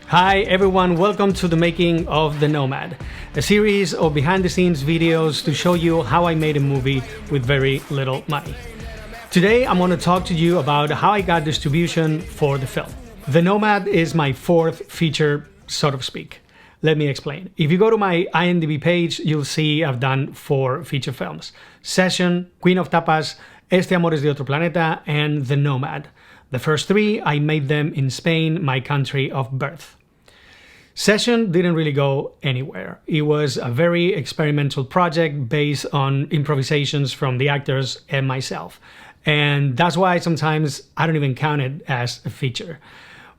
Hi everyone, welcome to the making of the Nomad, a series of behind-the-scenes videos to show you how I made a movie with very little money. Today I'm going to talk to you about how I got distribution for the film. The Nomad is my fourth feature, so to speak. Let me explain. If you go to my IMDb page, you'll see I've done 4 feature films: Session, Queen of Tapas, Este, amor, otro, planeta, and The Nomad. The first 3, I made them in Spain, my country of birth. Session didn't really go anywhere. It was a very experimental project based on improvisations from the actors and myself. And that's why sometimes I don't even count it as a feature.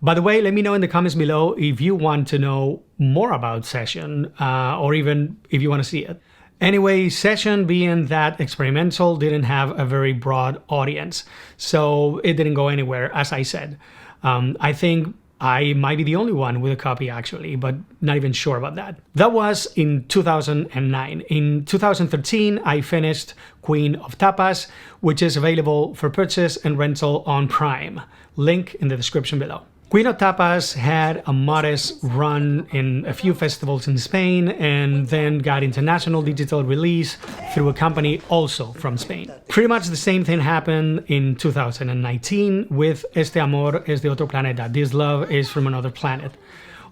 By the way, let me know in the comments below if you want to know more about Session, or even if you want to see it. Anyway, Session, being that experimental, didn't have a very broad audience, so it didn't go anywhere, as I said. I think I might be the only one with a copy actually, but not even sure about that. That was in 2009. In 2013, I finished Queen of Tapas, which is available for purchase and rental on Prime. Link in the description below. Queen of Tapas had a modest run in a few festivals in Spain and then got international digital release through a company also from Spain. Pretty much the same thing happened in 2019 with Este amor, otro, planeta. This love is from another planet.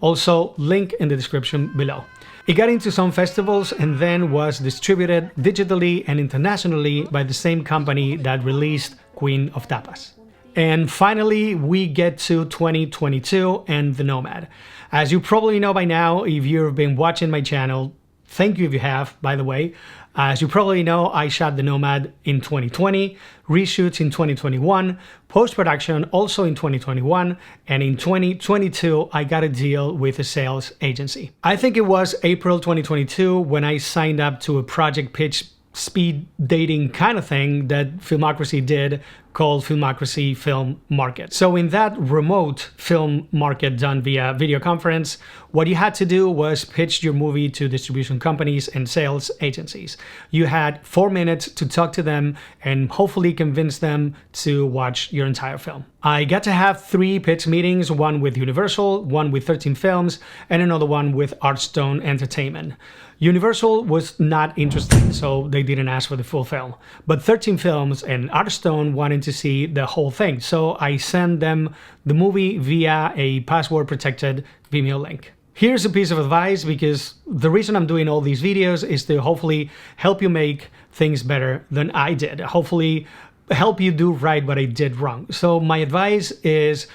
Also, link in the description below. It got into some festivals and then was distributed digitally and internationally by the same company that released Queen of Tapas. And finally, we get to 2022 and The Nomad. As you probably know by now, if you've been watching my channel, thank you if you have, by the way. As you probably know, I shot The Nomad in 2020, reshoots in 2021, post-production also in 2021, and in 2022, I got a deal with a sales agency. I think it was April 2022 when I signed up to a project pitch speed dating kind of thing that Filmocrazy did called Filmocrazy Film Market. So in that remote film market done via video conference, what you had to do was pitch your movie to distribution companies and sales agencies. You had 4 minutes to talk to them and hopefully convince them to watch your entire film. I got to have 3 pitch meetings, one with Universal, one with 13 Films, and another one with Archstone Entertainment. Universal was not interested, so they didn't ask for the full film. But 13 Films and Archstone wanted to see the whole thing, so I sent them the movie via a password-protected Vimeo link. Here's a piece of advice, because the reason I'm doing all these videos is to hopefully help you make things better than I did. Hopefully help you do right what I did wrong. So my advice is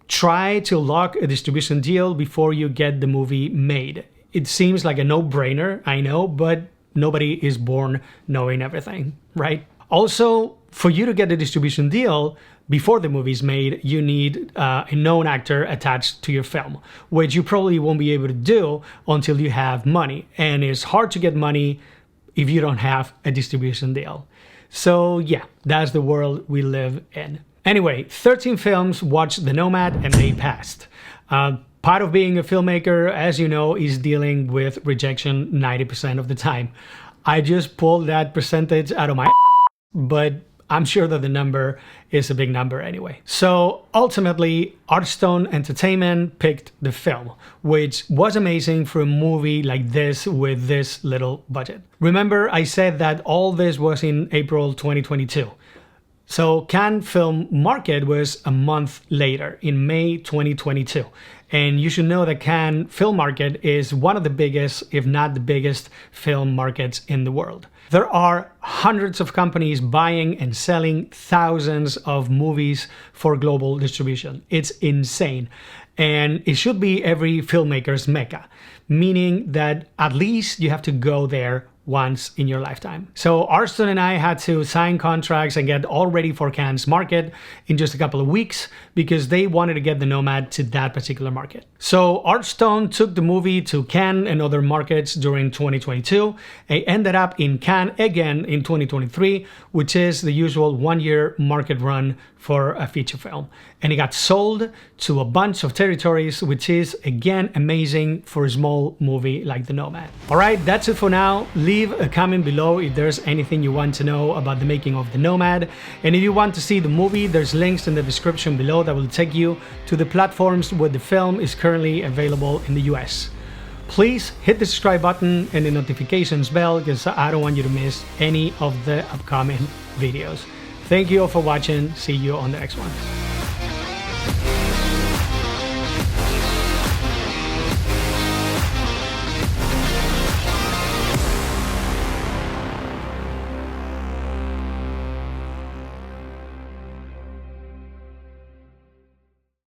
try to lock a distribution deal before you get the movie made. It seems like a no-brainer, I know, but nobody is born knowing everything, right? Also, for you to get the distribution deal before the movie's made, you need a known actor attached to your film, which you probably won't be able to do until you have money. And it's hard to get money if you don't have a distribution deal. So yeah, that's the world we live in. Anyway, 13 Films watched The Nomad and they passed. Part of being a filmmaker, as you know, is dealing with rejection 90% of the time. I just pulled that percentage out of my but I'm sure that the number is a big number anyway. So ultimately, Archstone Entertainment picked the film, which was amazing for a movie like this with this little budget. Remember, I said that all this was in April 2022. So Cannes Film Market was a month later, in May 2022. And you should know that Cannes Film Market is one of the biggest, if not the biggest, film markets in the world. There are hundreds of companies buying and selling thousands of movies for global distribution. It's insane. And it should be every filmmaker's mecca, meaning that at least you have to go there once in your lifetime. So Archstone and I had to sign contracts and get all ready for Cannes market in just a couple of weeks because they wanted to get the Nomad to that particular market. So Archstone took the movie to Cannes and other markets during 2022 and ended up in Cannes again in 2023, which is the usual 1-year market run for a feature film. And it got sold to a bunch of territories, which is again amazing for a small movie like The Nomad. All right, that's it for now. Leave Leave a comment below if there's anything you want to know about the making of the Nomad, and if you want to see the movie, there's links in the description below that will take you to the platforms where the film is currently available in the US. Please hit the subscribe button and the notifications bell because I don't want you to miss any of the upcoming videos. Thank you all for watching. See you on the next one.